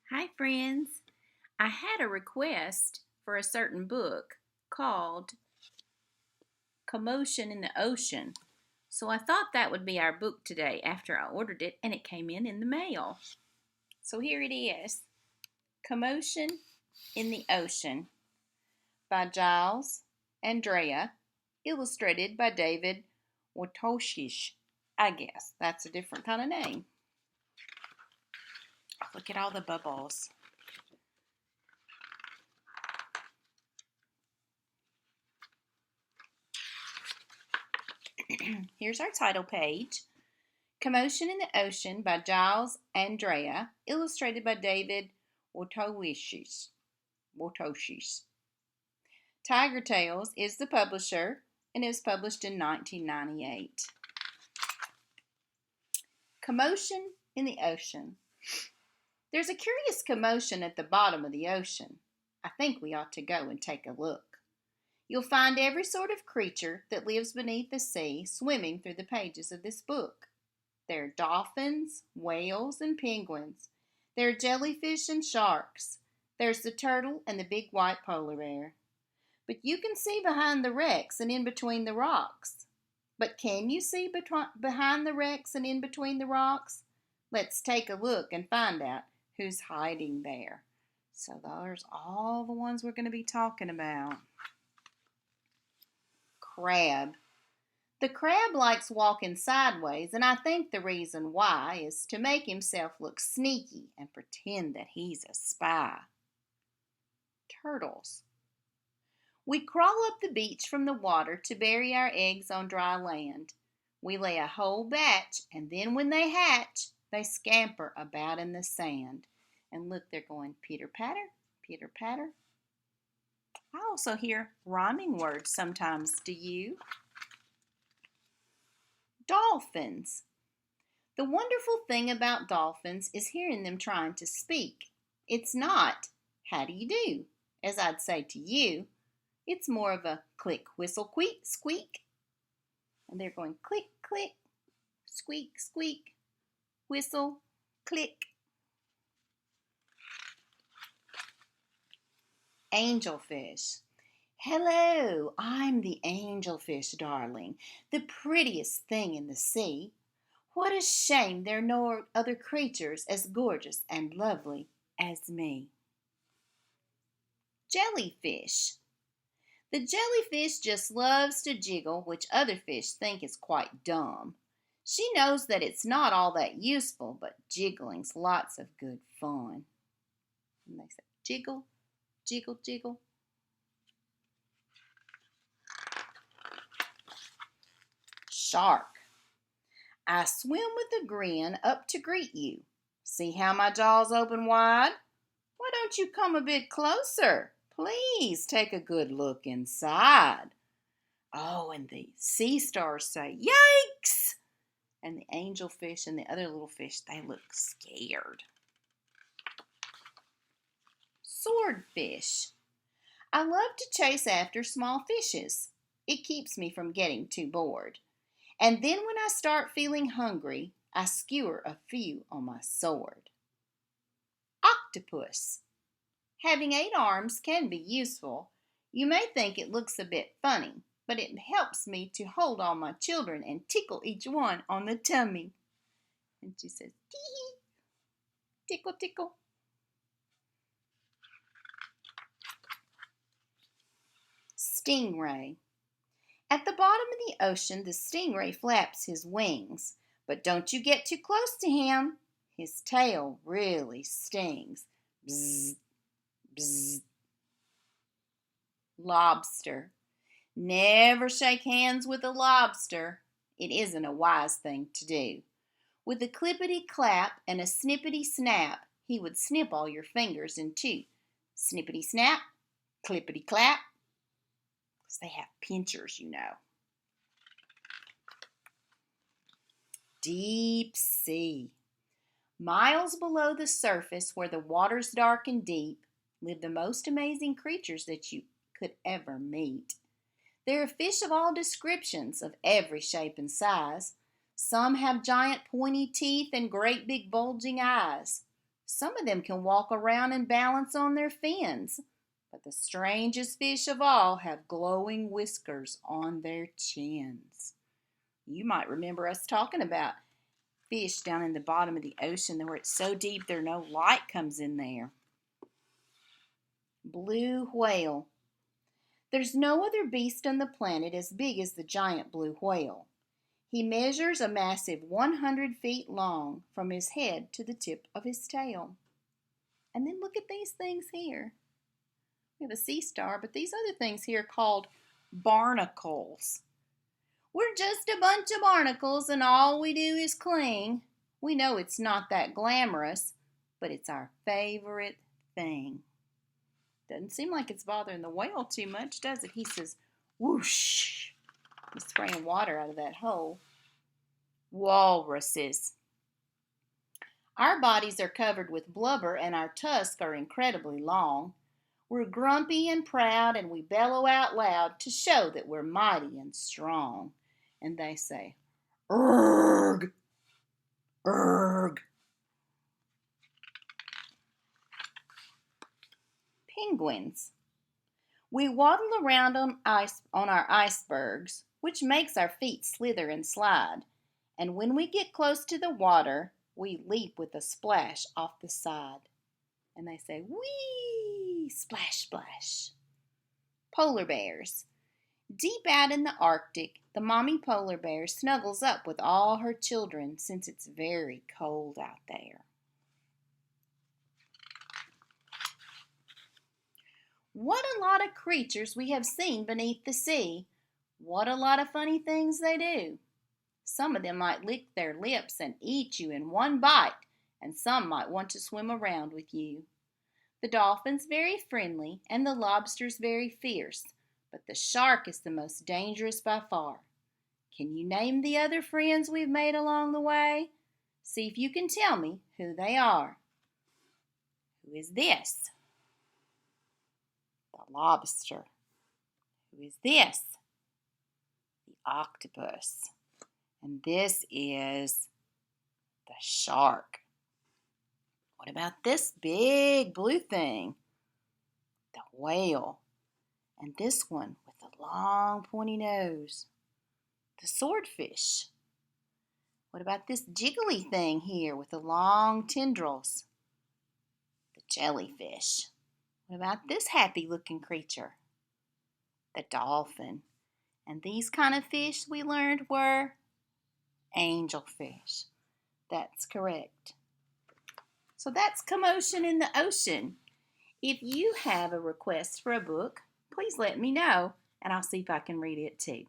Hi, friends. I had a request for a certain book called Commotion in the Ocean. So I thought that would be our book today after I ordered it and it came in the mail. So here it is Commotion in the Ocean by Giles Andrea, illustrated by David Wojtoshish. I guess that's a different kind of name. Look at all the bubbles. Here's our title page. Commotion in the Ocean by Giles Andrea, illustrated by David Wojtoshish. Tiger Tales is the publisher, and it was published in 1998. Commotion in the Ocean. There's a curious commotion at the bottom of the ocean. I think we ought to go and take a look. You'll find every sort of creature that lives beneath the sea swimming through the pages of this book. There are dolphins, whales, and penguins. There are jellyfish and sharks. There's the turtle and the big white polar bear. But you can see behind the wrecks and in between the rocks. But can you see behind the wrecks and in between the rocks? Let's take a look and find out who's hiding there. So there's all the ones we're going to be talking about. Crab. The crab likes walking sideways, and I think the reason why is to make himself look sneaky and pretend that he's a spy. Turtles. We crawl up the beach from the water to bury our eggs on dry land. We lay a whole batch, and then when they hatch, they scamper about in the sand. And look, they're going pitter patter, pitter patter. I also hear rhyming words sometimes. Do you? Dolphins. The wonderful thing about dolphins is hearing them trying to speak. It's not, how do you do, as I'd say to you. It's more of a click, whistle, squeak, squeak. And they're going click, click, squeak, squeak, whistle, click. Angelfish. Hello, I'm the angelfish, darling, the prettiest thing in the sea. What a shame there are no other creatures as gorgeous and lovely as me. Jellyfish. The jellyfish just loves to jiggle, which other fish think is quite dumb. She knows that it's not all that useful, but jiggling's lots of good fun. And they say, jiggle, jiggle, jiggle. Shark. I swim with a grin up to greet you. See how my jaws open wide? Why don't you come a bit closer? Please take a good look inside. Oh, and the sea stars say, yikes! And the angelfish and the other little fish, they look scared. Swordfish. I love to chase after small fishes. It keeps me from getting too bored. And then when I start feeling hungry, I skewer a few on my sword. Octopus. Having 8 arms can be useful. You may think it looks a bit funny, but it helps me to hold all my children and tickle each one on the tummy. And she says, tee-hee, tickle, tickle. Stingray. At the bottom of the ocean, the stingray flaps his wings. But don't you get too close to him. His tail really stings. Bzz, bzz. Lobster. Never shake hands with a lobster. It isn't a wise thing to do. With a clippity-clap and a snippity-snap, he would snip all your fingers in two. Snippity-snap, clippity-clap. Because they have pinchers, you know. Deep sea. Miles below the surface, where the water's dark and deep, live the most amazing creatures that you could ever meet. There are fish of all descriptions, of every shape and size. Some have giant pointy teeth and great big bulging eyes. Some of them can walk around and balance on their fins, but the strangest fish of all have glowing whiskers on their chins. You might remember us talking about fish down in the bottom of the ocean where it's so deep there no light comes in there. Blue whale. There's no other beast on the planet as big as the giant blue whale. He measures a massive 100 feet long from his head to the tip of his tail. And then look at these things here. We have a sea star, but these other things here are called barnacles. We're just a bunch of barnacles and all we do is cling. We know it's not that glamorous, but it's our favorite thing. Doesn't seem like it's bothering the whale too much, does it? He says, whoosh. He's spraying water out of that hole. Walruses. Our bodies are covered with blubber and our tusks are incredibly long. We're grumpy and proud and we bellow out loud to show that we're mighty and strong. And they say, "Urgh, urgh." Penguins. We waddle around on our icebergs, which makes our feet slither and slide. And when we get close to the water, we leap with a splash off the side. And they say, whee, splash, splash. Polar bears. Deep out in the Arctic, the mommy polar bear snuggles up with all her children since it's very cold out there. What a lot of creatures we have seen beneath the sea. What a lot of funny things they do. Some of them might lick their lips and eat you in one bite, and some might want to swim around with you. The dolphin's very friendly and the lobster's very fierce, but the shark is the most dangerous by far. Can you name the other friends we've made along the way? See if you can tell me who they are. Who is this? The lobster. Who is this? The octopus. And this is the shark. What about this big blue thing? The whale. And this one with the long pointy nose. The swordfish. What about this jiggly thing here with the long tendrils? The jellyfish. What about this happy looking creature? The dolphin. And these kind of fish we learned were angelfish. That's correct. So that's Commotion in the Ocean. If you have a request for a book, please let me know and I'll see if I can read it too.